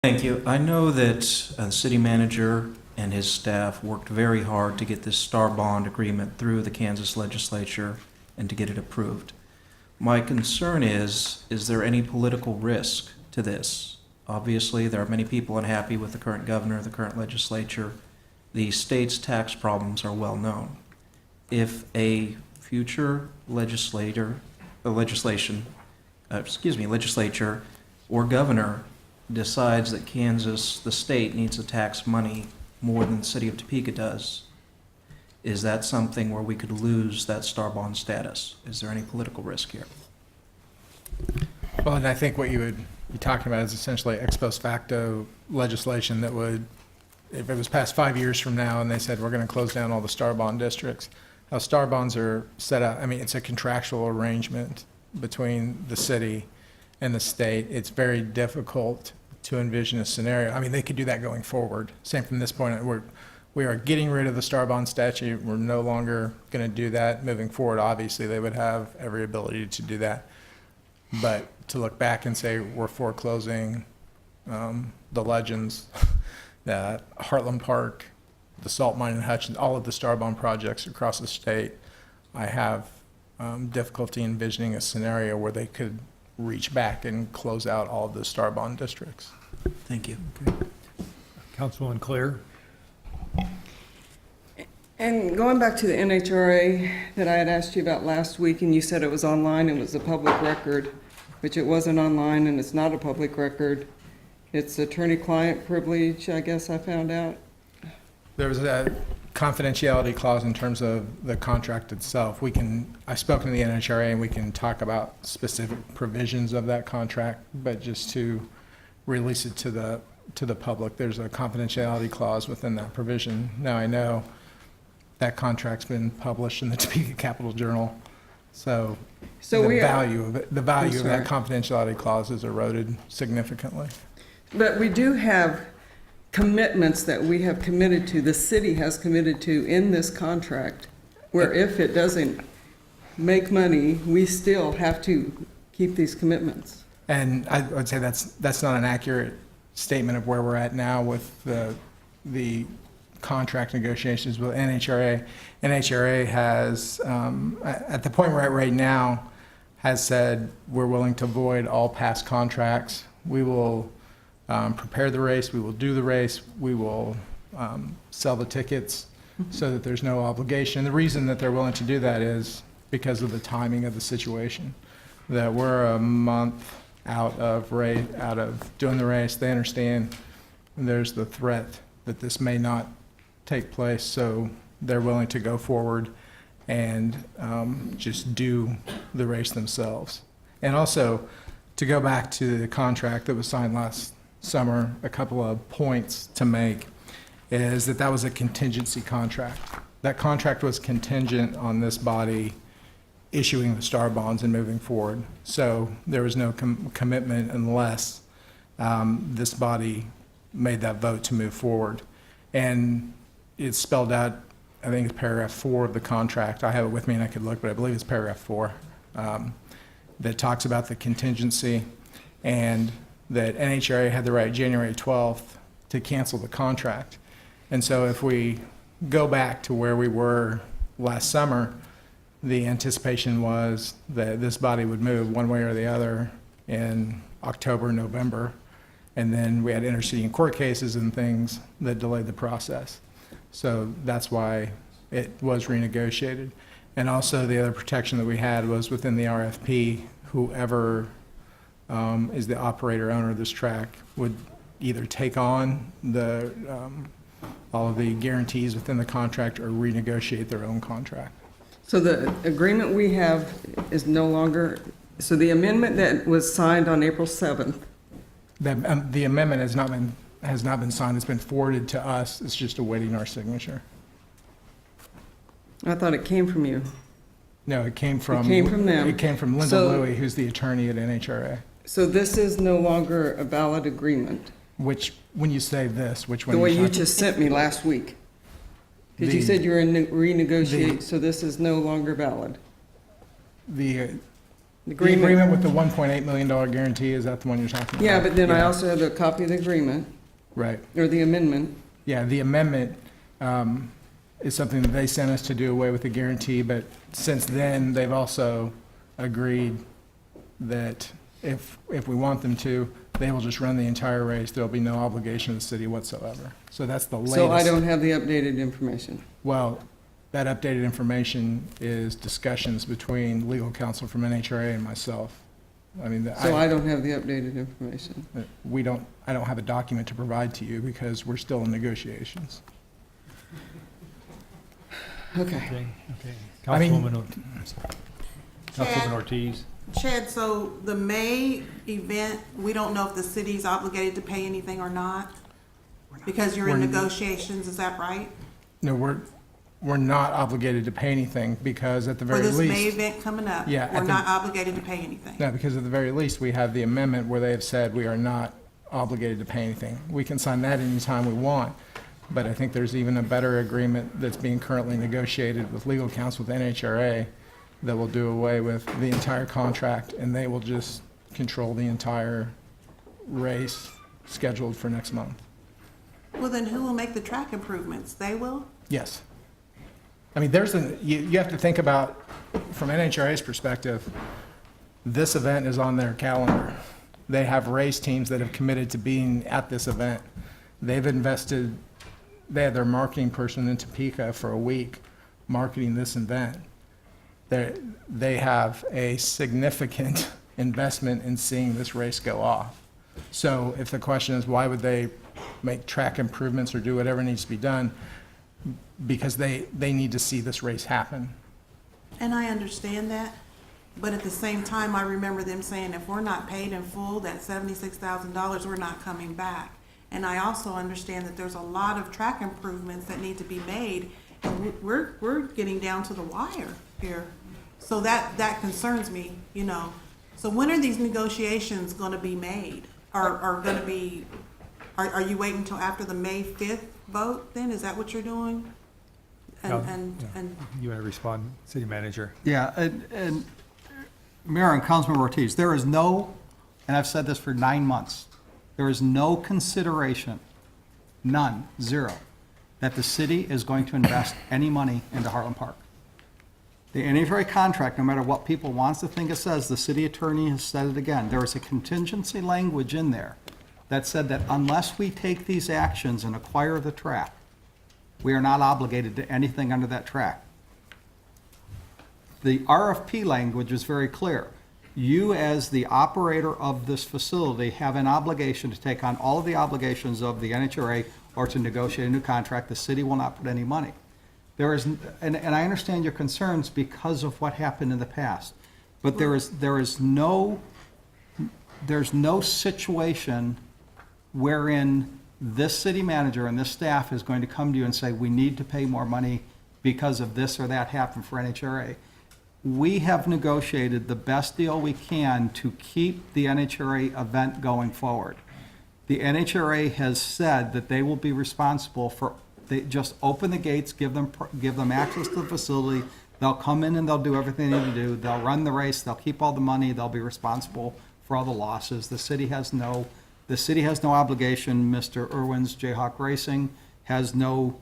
Thank you. I know that the city manager and his staff worked very hard to get this Star Bond agreement through the Kansas legislature and to get it approved. My concern is there any political risk to this? Obviously, there are many people unhappy with the current governor, the current legislature. The state's tax problems are well known. If a future legislature or governor decides that Kansas, the state, needs to tax money more than the city of Topeka does, is that something where we could lose that Star Bond status? Is there any political risk here? Well, and I think what you would be talking about is essentially ex post facto legislation that would, if it was passed 5 years from now and they said we're going to close down all the Star Bond districts, how Star Bonds are set up, I mean, it's a contractual arrangement between the city and the state. It's very difficult to envision a scenario. I mean, they could do that going forward. Same from this point, we are getting rid of the Star Bond statute. We're no longer going to do that moving forward. Obviously, they would have every ability to do that. But to look back and say we're foreclosing the Legends, the Heartland Park, the Salt Mine in Hutchins, all of the Star Bond projects across the state, I have difficulty envisioning a scenario where they could reach back and close out all of the Star Bond districts. Thank you. Councilwoman Clear. And going back to the NHRA that I had asked you about last week, and you said it was online, it was a public record, which it wasn't online and it's not a public record. It's attorney-client privilege, I guess I found out. There was a confidentiality clause in terms of the contract itself. I've spoken to the NHRA and we can talk about specific provisions of that contract, but just to release it to the public, there's a confidentiality clause within that provision. Now I know that contract's been published in the Topeka Capital Journal, so the value of that confidentiality clause is eroded significantly. But we do have commitments that we have committed to, the city has committed to in this contract, where if it doesn't make money, we still have to keep these commitments. And I would say that's not an accurate statement of where we're at now with the contract negotiations with NHRA. NHRA has, at the point we're at right now, has said we're willing to void all past contracts. We will prepare the race, we will do the race, we will sell the tickets so that there's no obligation. The reason that they're willing to do that is because of the timing of the situation, that we're a month out of doing the race. They understand there's the threat that this may not take place, so they're willing to go forward and just do the race themselves. And also, to go back to the contract that was signed last summer, a couple of points to make is that was a contingency contract. That contract was contingent on this body issuing the Star Bonds and moving forward. So there was no commitment unless this body made that vote to move forward. And it's spelled out, I think it's paragraph 4 of the contract. I have it with me and I could look, but I believe it's paragraph 4 that talks about the contingency and that NHRA had the right January 12th to cancel the contract. And so if we go back to where we were last summer, the anticipation was that this body would move one way or the other in October, November, and then we had interceding court cases and things that delayed the process. So that's why it was renegotiated. And also the other protection that we had was within the RFP, whoever is the operator owner of this track would either take on all of the guarantees within the contract or renegotiate their own contract. So the agreement we have is no longer, so the amendment that was signed on April 7th. The amendment has not been signed. It's been forwarded to us. It's just awaiting our signature. I thought it came from you. No, it came from them. It came from Linda Louie, who's the attorney at NHRA. So this is no longer a valid agreement? Which, when you say this, which one? The way you just sent me last week. Because you said you were in renegotiate, so this is no longer valid. The The agreement with the $1.8 million guarantee, is that the one you're talking about? Yeah, but then I also have a copy of the agreement, Right. or the amendment. Yeah, the amendment is something that they sent us to do away with the guarantee, but since then, they've also agreed that if we want them to, they will just run the entire race. There'll be no obligation to the city whatsoever. So that's the latest. So I don't have the updated information. Well, that updated information is discussions between legal counsel from NHRA and myself. I mean, So I don't have the updated information. I don't have a document to provide to you because we're still in negotiations. Okay. Okay. I mean- Councilwoman Ortiz. Chad, so the May event, we don't know if the city's obligated to pay anything or not? Because you're in We're- negotiations, is that right? No, we're not obligated to pay anything because at the For very this May least, event coming up? Yeah, at We're the- not obligated to pay anything? no, because at the very least, we have the amendment where they have said we are not obligated to pay anything. We can sign that anytime we want, but I think there's even a better agreement that's being currently negotiated with legal counsel with NHRA that will do away with the entire contract, and they will just control the entire race scheduled for next month. Well, then who will make the track improvements? They will? Yes. I mean, you have to think about, from NHRA's perspective, this event is on their calendar. They have race teams that have committed to being at this event. They've invested, they had their marketing person in Topeka for a week marketing this event. They have a significant investment in seeing this race go off. So if the question is, why would they make track improvements or do whatever needs to be done? Because they need to see this race happen. And I understand that, but at the same time, I remember them saying if we're not paid in full, that $76,000, we're not coming back. And I also understand that there's a lot of track improvements that need to be made, and we're getting down to the wire here. So that concerns me, you know. So when are these negotiations gonna be made? Are you waiting until after the May 5th vote then? Is that what you're doing? And You want to respond, city manager? Yeah, and Mayor and Councilman Ortiz, there is no, and I've said this for 9 months, there is no consideration, none, zero, that the city is going to invest any money into Heartland Park. The NHRA contract, no matter what people wants to think it says, the city attorney has said it again, there is a contingency language in there that said that unless we take these actions and acquire the track, we are not obligated to anything under that track. The RFP language is very clear. You, as the operator of this facility, have an obligation to take on all of the obligations of the NHRA or to negotiate a new contract. The city will not put any money. There is, and I understand your concerns because of what happened in the past, but there's no situation wherein this city manager and this staff is going to come to you and say, we need to pay more money because of this or that happened for NHRA. We have negotiated the best deal we can to keep the NHRA event going forward. The NHRA has said that they will be responsible for, they just open the gates, give them access to the facility. They'll come in and they'll do everything they need to do. They'll run the race. They'll keep all the money. They'll be responsible for all the losses. The city has no obligation. Mr. Irwin's Jayhawk Racing has no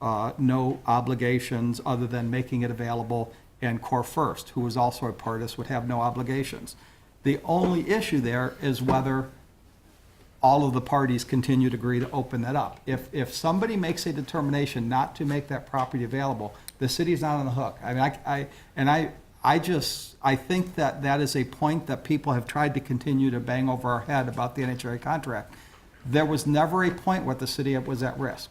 obligations other than making it available. And Core First, who was also a part of this, would have no obligations. The only issue there is whether all of the parties continue to agree to open that up. If somebody makes a determination not to make that property available, the city's not on the hook. I mean, I think that is a point that people have tried to continue to bang over our head about the NHRA contract. There was never a point where the city was at risk.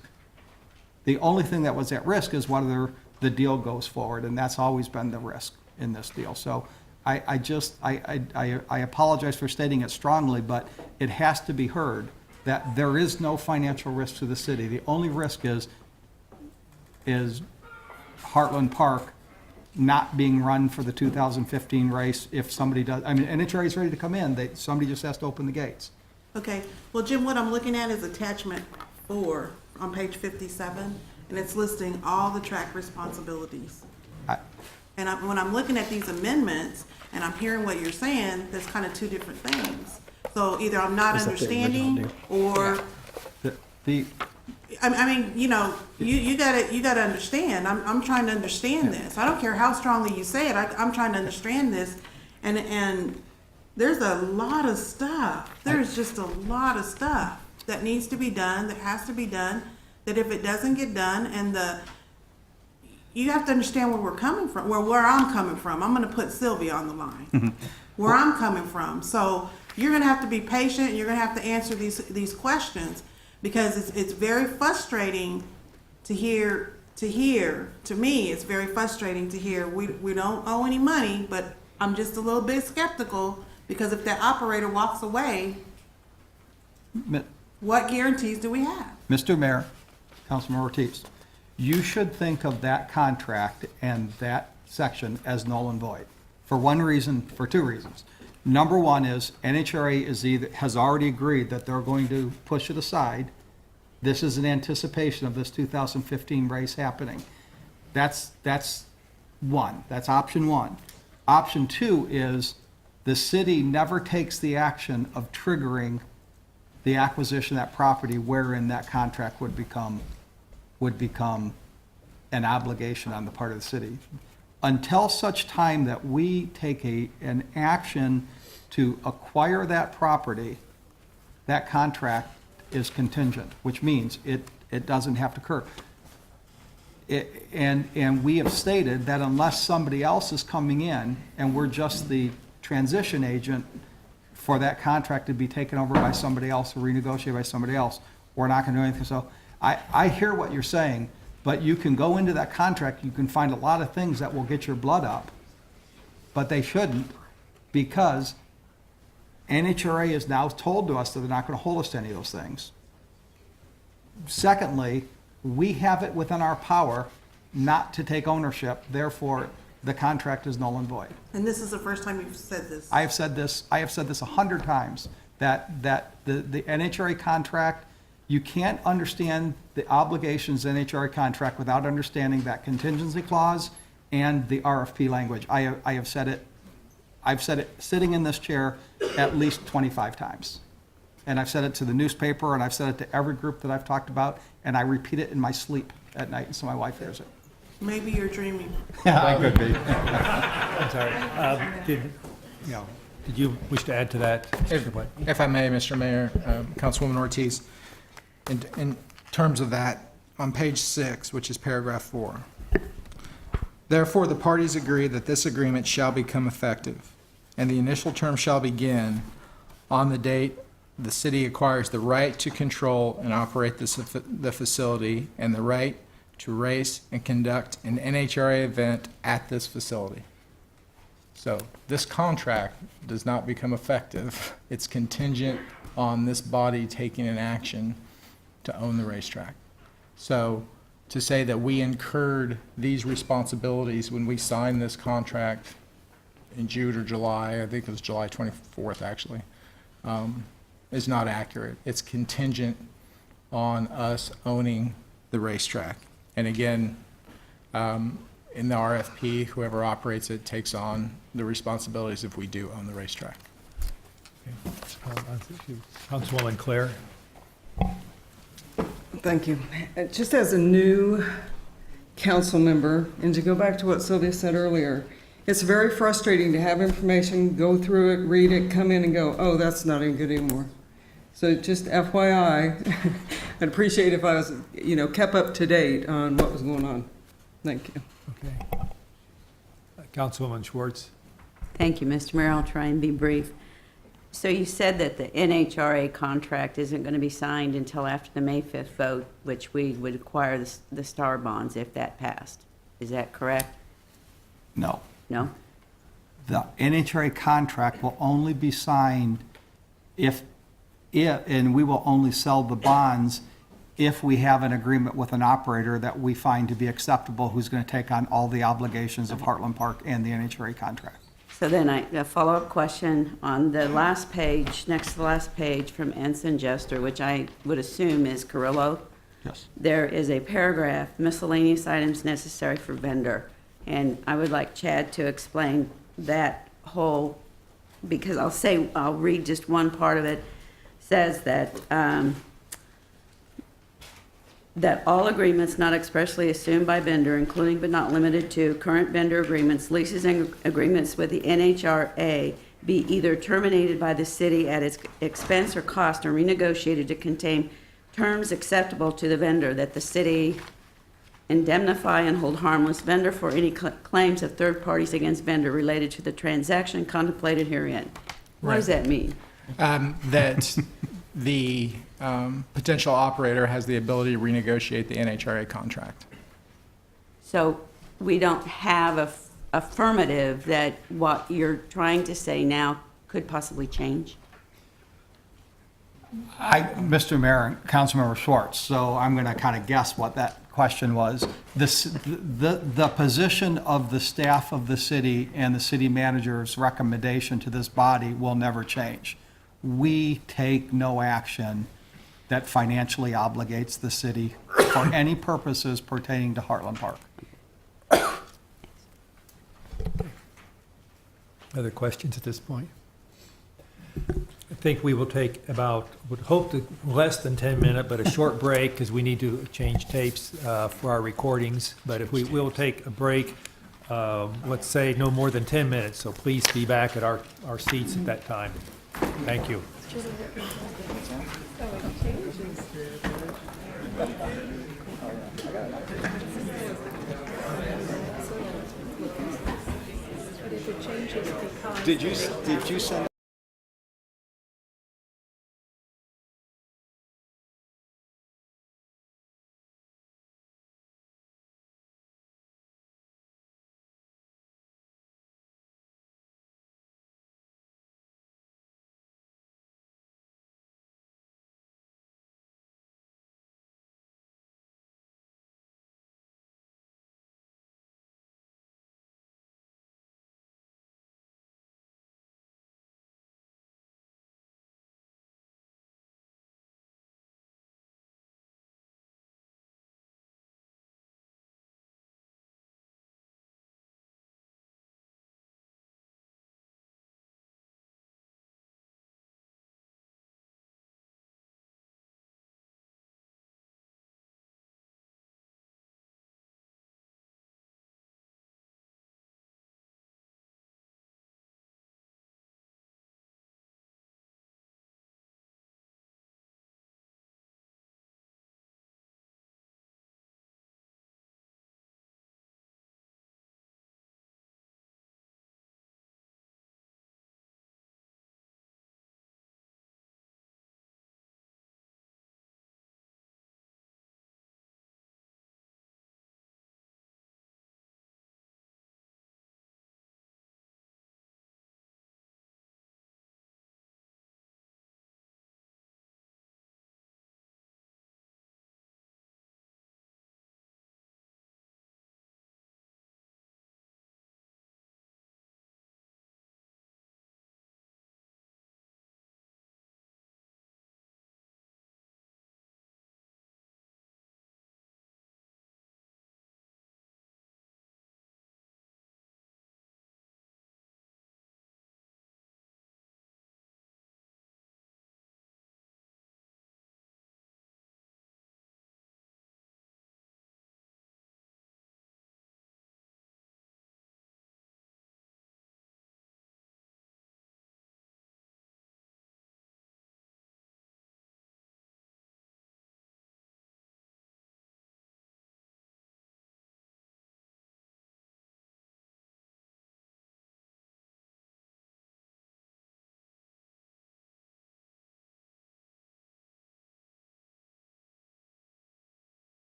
The only thing that was at risk is whether the deal goes forward, and that's always been the risk in this deal. So I apologize for stating it strongly, but it has to be heard that there is no financial risk to the city. The only risk is Heartland Park not being run for the 2015 race if somebody does. I mean, NHRA is ready to come in. Somebody just has to open the gates. Okay, well, Jim, what I'm looking at is attachment 4 on page 57, and it's listing all the track responsibilities. And when I'm looking at these amendments and I'm hearing what you're saying, there's kind of two different things. So either I'm not understanding or, The, I mean, you know, you gotta understand. I'm trying to understand this. I don't care how strongly you say it. I'm trying to understand this. And there's a lot of stuff. There's just a lot of stuff that needs to be done, that has to be done, that if it doesn't get done, and you have to understand where we're coming from, where I'm coming from. I'm gonna put Sylvia on the line. Where I'm coming from. So you're gonna have to be patient, and you're gonna have to answer these questions, because it's very frustrating to hear, to me, it's very frustrating to hear, we don't owe any money, but I'm just a little bit skeptical, because if that operator walks away, what guarantees do we have? Mr. Mayor, Councilman Ortiz, you should think of that contract and that section as null and void, for two reasons. Number one is NHRA has already agreed that they're going to push it aside. This is in anticipation of this 2015 race happening. That's one. That's option one. Option two is the city never takes the action of triggering the acquisition of that property wherein that contract would become an obligation on the part of the city. Until such time that we take an action to acquire that property, that contract is contingent, which means it doesn't have to occur. And we have stated that unless somebody else is coming in and we're just the transition agent for that contract to be taken over by somebody else or renegotiated by somebody else, we're not going to do anything. So I hear what you're saying, but you can go into that contract, you can find a lot of things that will get your blood up, but they shouldn't, because NHRA has now told to us that they're not going to hold us to any of those things. Secondly, we have it within our power not to take ownership, therefore the contract is null and void. And this is the first time you've said this. I have said this 100 times, that the NHRA contract, you can't understand the obligations in NHRA contract without understanding that contingency clause and the RFP language. I have said it, I've said it sitting in this chair at least 25 times. And I've said it to the newspaper, and I've said it to every group that I've talked about, and I repeat it in my sleep at night, so my wife hears it. Maybe you're dreaming. I could be. I'm sorry. Did you wish to add to that? Mr. White? If I may, Mr. Mayor, Councilwoman Ortiz, in terms of that, on page 6, which is paragraph 4, therefore, the parties agree that this agreement shall become effective, and the initial term shall begin on the date the city acquires the right to control and operate the facility and the right to race and conduct an NHRA event at this facility. So this contract does not become effective. It's contingent on this body taking an action to own the racetrack. So to say that we incurred these responsibilities when we signed this contract in June or July, I think it was July 24th actually, is not accurate. It's contingent on us owning the racetrack. And again, in the RFP, whoever operates it takes on the responsibilities if we do own the racetrack. Councilwoman Claire? Thank you. Just as a new council member, and to go back to what Sylvia said earlier, it's very frustrating to have information, go through it, read it, come in and go, oh, that's not even good anymore. So just FYI, I'd appreciate if I was, kept up to date on what was going on. Thank you. Okay. Councilwoman Schwartz? Thank you, Mr. Mayor. I'll try and be brief. So you said that the NHRA contract isn't going to be signed until after the May 5th vote, which we would acquire the STAR bonds if that passed. Is that correct? No. No? The NHRA contract will only be signed and we will only sell the bonds if we have an agreement with an operator that we find to be acceptable, who's going to take on all the obligations of Heartland Park and the NHRA contract. So then a follow-up question on the last page, next to the last page from Ensign Jester, which I would assume is Carrillo. Yes. There is a paragraph, miscellaneous items necessary for vendor. And I would like Chad to explain that whole, because I'll read just one part of it. Says that, that all agreements not expressly assumed by vendor, including but not limited to current vendor agreements, leases, and agreements with the NHRA, be either terminated by the city at its expense or cost or renegotiated to contain terms acceptable to the vendor, that the city indemnify and hold harmless vendor for any claims of third parties against vendor related to the transaction contemplated herein. What does that mean? That the potential operator has the ability to renegotiate the NHRA contract. So we don't have a affirmative that what you're trying to say now could possibly change? Mr. Mayor and Councilmember Schwartz, so I'm going to kind of guess what that question was. The position of the staff of the city and the city manager's recommendation to this body will never change. We take no action that financially obligates the city for any purposes pertaining to Heartland Park. Other questions at this point? I think we will take would hope to less than 10 minutes, but a short break because we need to change tapes for our recordings. But if we will take a break, let's say no more than 10 minutes, so please be back at our seats at that time. Thank you. Did you send